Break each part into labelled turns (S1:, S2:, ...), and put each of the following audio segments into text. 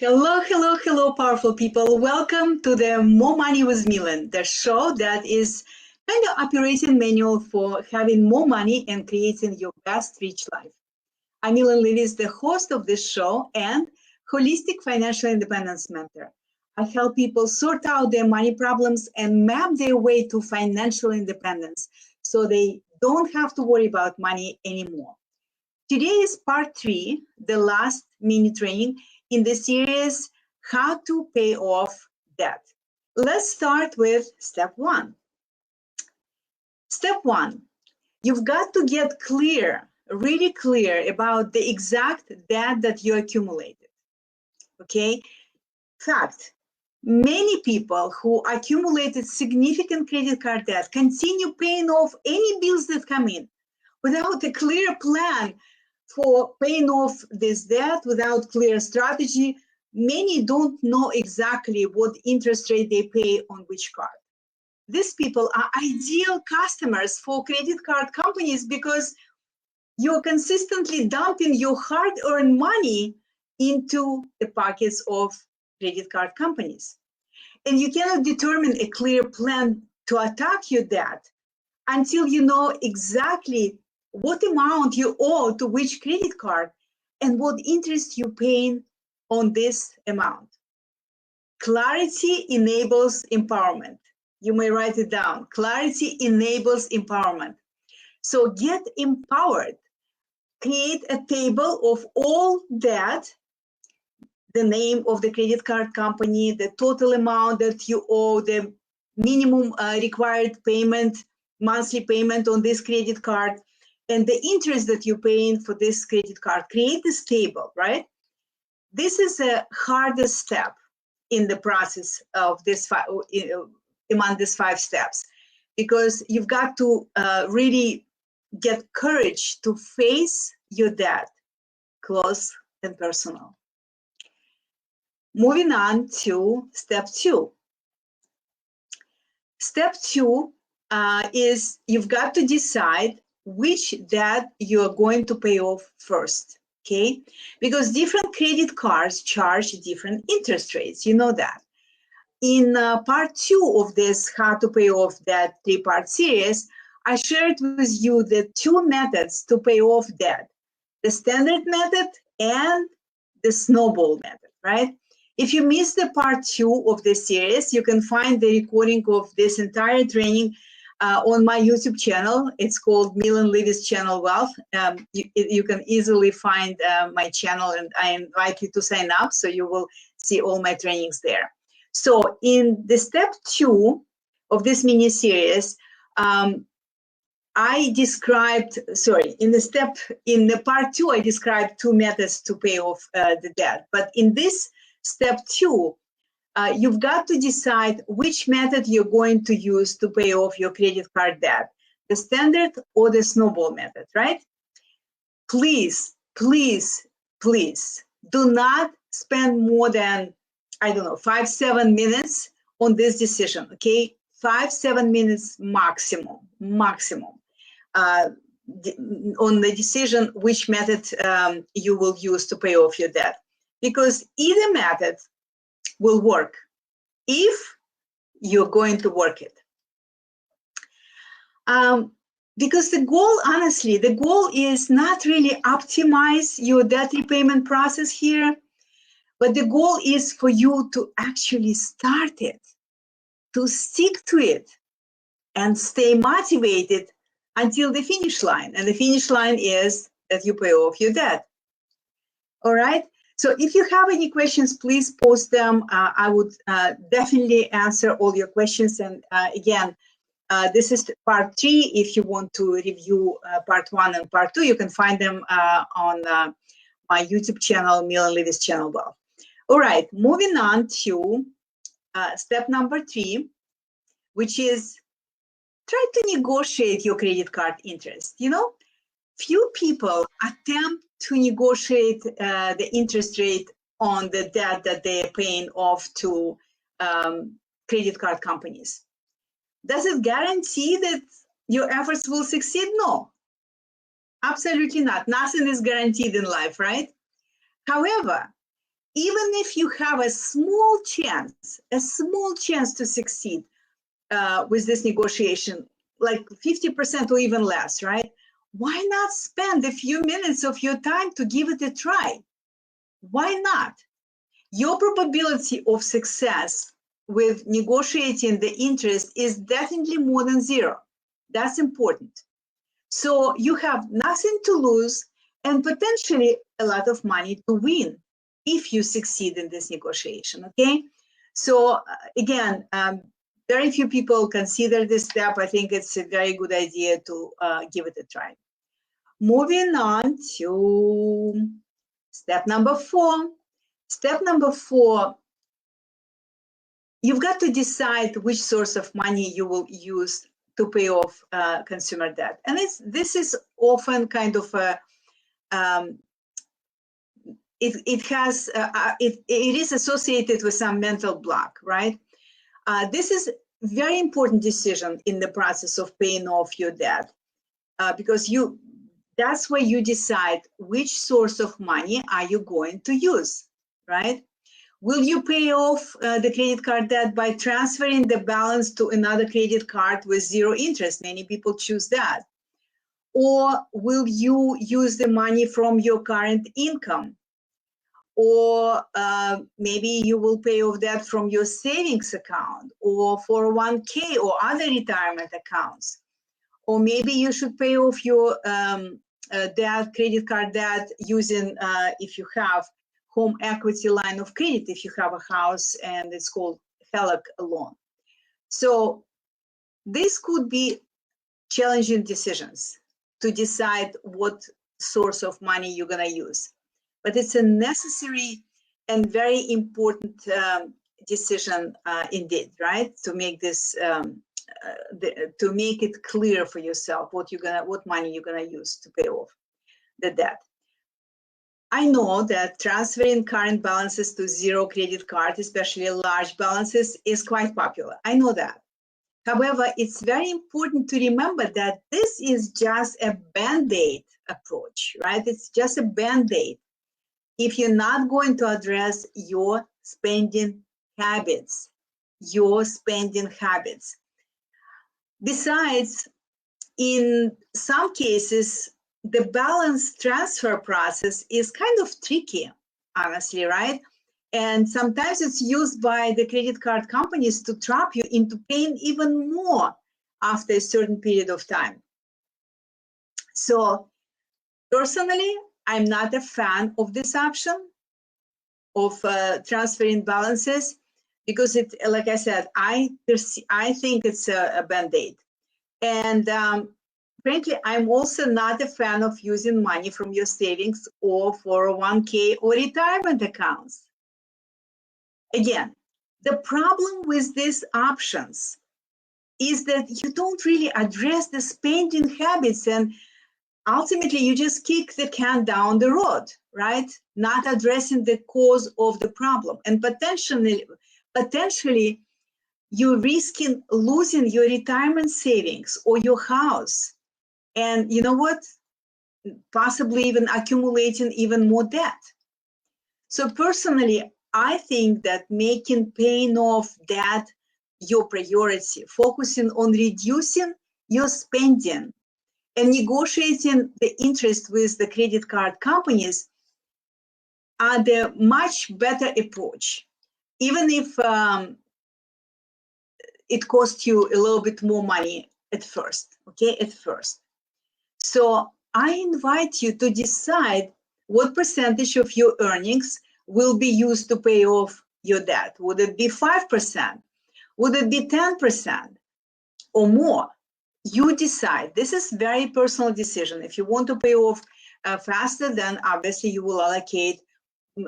S1: Hello, hello, hello, powerful people. Welcome to the More Money with Millen, the show that is kind of operating manual for having more money and creating your best rich life. I'm Millen Livis, the host of this show and holistic financial independence mentor. I help people sort out their money problems and map their way to financial independence so they don't have to worry about money anymore. Today is part 3, the last mini training in the series, How to Pay Off Debt. Let's start with step 1. Step 1, you've got to get clear, really clear about the exact debt that you accumulated. Okay? Fact, many people who accumulated significant credit card debt continue paying off any bills that come in without a clear plan for paying off this debt, without clear strategy. Many don't know exactly what interest rate they pay on which card. These people are ideal customers for credit card companies because you're consistently dumping your hard-earned money into the pockets of credit card companies. And you cannot determine a clear plan to attack your debt until you know exactly what amount you owe to which credit card and what interest you're paying on this amount. Clarity enables empowerment. You may write it down. Clarity enables empowerment. So get empowered. Create a table of all debt, the name of the credit card company, the total amount that you owe, the minimum required payment, monthly payment on this credit card, and the interest that you're paying for this credit card. Create this table, right? This is the hardest step in the process of this among these 5 steps, because you've got to really get courage to face your debt, close and personal. Moving on to step 2. Step 2 is you've got to decide which debt you're going to pay off first, okay? Because different credit cards charge different interest rates, you know that. In part 2 of this How to Pay Off Debt 3-part series, I shared with you the 2 methods to pay off debt, the standard method and the snowball method, right? If you missed the part 2 of this series, you can find the recording of this entire training on my YouTube channel. It's called Millen Livis Channel Wealth. You can easily find my channel, and I invite you to sign up so you will see all my trainings there. So in the step 2 of this mini series, I described, in the part 2, I described 2 methods to pay off the debt. But in this step 2, you've got to decide which method you're going to use to pay off your credit card debt, the standard or the snowball method, right? Please, please, please do not spend more than, 5-7 minutes on this decision, okay? 5-7 minutes maximum on the decision which method you will use to pay off your debt. Because either method will work if you're going to work it. Because the goal, honestly, the goal is not really optimize your debt repayment process here, but the goal is for you to actually start it, to stick to it, and stay motivated until the finish line. And the finish line is that you pay off your debt. All right? So if you have any questions, please post them. I would definitely answer all your questions. And again, this is part 3. If you want to review part 1 and part 2, you can find them on my YouTube channel, Millen Livis Channel Wealth. All right, moving on to step number 3, which is try to negotiate your credit card interest. You know, few people attempt to negotiate the interest rate on the debt that they are paying off to credit card companies. Does it guarantee that your efforts will succeed? No, absolutely not. Nothing is guaranteed in life, right? However, even if you have a small chance to succeed with this negotiation, like 50% or even less, right? Why not spend a few minutes of your time to give it a try? Why not? Your probability of success with negotiating the interest is definitely more than zero. That's important. So you have nothing to lose and potentially a lot of money to win if you succeed in this negotiation, okay? So again, very few people consider this step. I think it's a very good idea to give it a try. Moving on to step number 4. Step number 4, you've got to decide which source of money you will use to pay off consumer debt. And this is often kind of a, it is associated with some mental block, right? This is very important decision in the process of paying off your debt because that's where you decide which source of money are you going to use, right? Will you pay off the credit card debt by transferring the balance to another credit card with zero interest? Many people choose that. Or will you use the money from your current income? Or maybe you will pay off debt from your savings account or 401k or other retirement accounts. Or maybe you should pay off your debt, credit card debt using, if you have home equity line of credit, if you have a house, and it's called HELOC loan. So this could be challenging decisions to decide what source of money you're going to use. But it's a necessary and very important decision indeed, right? To make this, to make it clear for yourself what money you're gonna use to pay off the debt. I know that transferring current balances to zero credit card, especially large balances, is quite popular. I know that. However, it's very important to remember that this is just a band-aid approach, right? It's just a band-aid. If you're not going to address your spending habits. Besides, in some cases, the balance transfer process is kind of tricky, honestly, right? And sometimes it's used by the credit card companies to trap you into paying even more after a certain period of time. So personally, I'm not a fan of this option of transferring balances because it, like I said, I think it's a band-aid. And frankly, I'm also not a fan of using money from your savings or 401k or retirement accounts. Again, the problem with these options is that you don't really address the spending habits, and ultimately you just kick the can down the road, right? Not addressing the cause of the problem. And potentially you're risking losing your retirement savings or your house. And you know what? Possibly even accumulating even more debt. So personally, I think that making paying off debt your priority, focusing on reducing your spending and negotiating the interest with the credit card companies are the much better approach, even if it costs you a little bit more money at first, okay, at first. So I invite you to decide what percentage of your earnings will be used to pay off your debt. Would it be 5%? Would it be 10% or more? You decide. This is very personal decision. If you want to pay off faster, then obviously you will allocate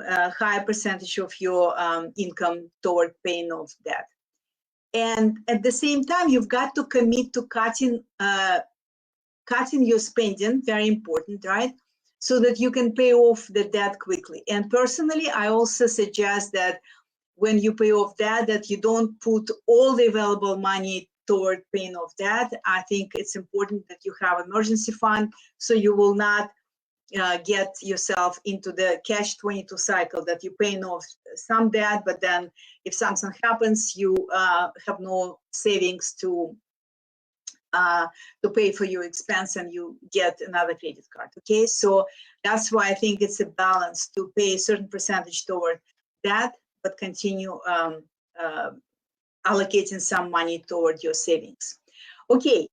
S1: a higher percentage of your income toward paying off debt. And at the same time, you've got to commit to cutting your spending, very important, right? So that you can pay off the debt quickly. And personally, I also suggest that when you pay off debt, that you don't put all the available money toward paying off debt. I think it's important that you have emergency fund, so you will not get yourself into the catch-22 cycle that you're paying off some debt, but then if something happens, you have no savings to pay for your expense, and you get another credit card. Okay, so that's why I think it's a balance to pay a certain percentage toward that, but continue allocating some money toward your savings. Okay,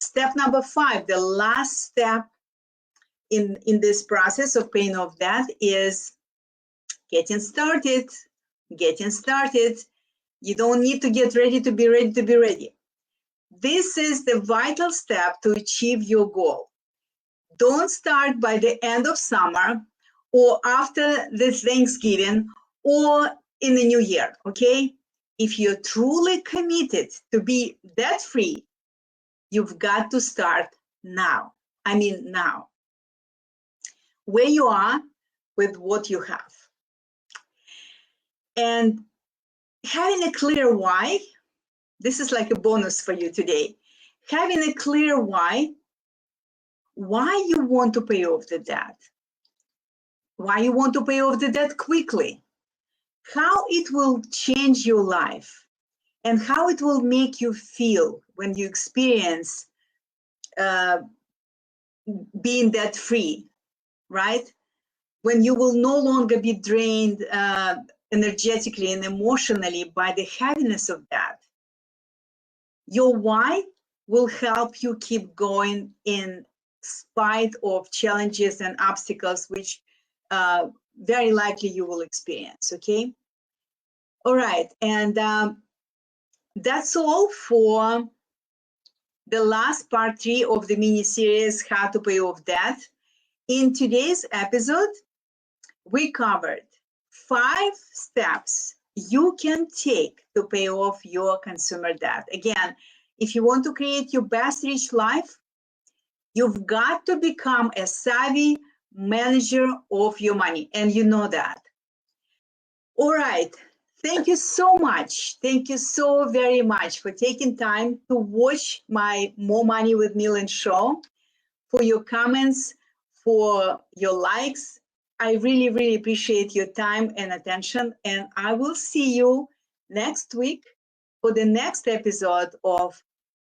S1: step number 5, the last step in this process of paying off debt is getting started. Getting started. You don't need to get ready to be ready to be ready. This is the vital step to achieve your goal. Don't start by the end of summer or after the Thanksgiving or in the new year, okay? If you're truly committed to be debt-free, you've got to start now. I mean now. Where you are with what you have. And having a clear why, this is like a bonus for you today. Having a clear why you want to pay off the debt, why you want to pay off the debt quickly, how it will change your life, and how it will make you feel when you experience being debt-free, right? When you will no longer be drained energetically and emotionally by the heaviness of that. Your why will help you keep going in spite of challenges and obstacles, which very likely you will experience, okay? All right, and that's all for the last part 3 of the mini-series, How to Pay Off Debt. In today's episode, we covered 5 steps you can take to pay off your consumer debt. Again, if you want to create your best rich life, you've got to become a savvy manager of your money, and you know that. All right, thank you so much. Thank you so very much for taking time to watch my More Money with Millen show, for your comments, for your likes. I really, really appreciate your time and attention, and I will see you next week for the next episode of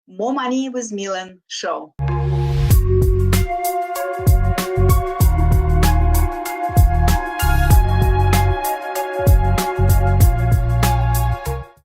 S1: More Money with Millen show.